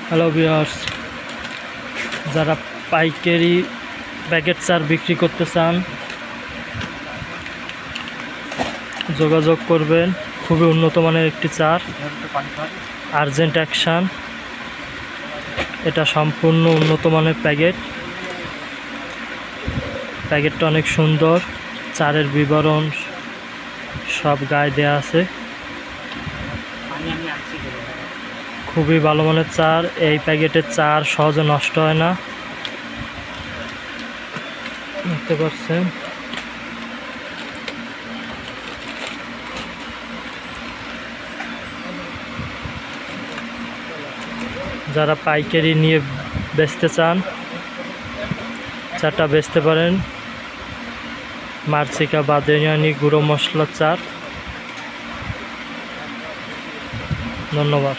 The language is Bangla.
হ্যালো ভিউয়ার্স, যারা পাইকারি প্যাকেট চার বিক্রি করতে চান যোগাযোগ করবেন। খুবই উন্নত মানের একটি চার, আর্জেন্ট অ্যাকশান। এটা সম্পূর্ণ উন্নত মানের প্যাকেটটা অনেক সুন্দর। চারের বিবরণ সব গায়ে দেয়া আছে। খুবই ভালো মানের চার। এই প্যাকেটের চার সহজে নষ্ট হয় না, দেখতে পাচ্ছেন। যারা পাইকারি নিয়ে বেচতে চান চারটা বেচতে পারেন। মার্সিকা বাদেনিয়ানি গুঁড়ো মশলার চার। ধন্যবাদ।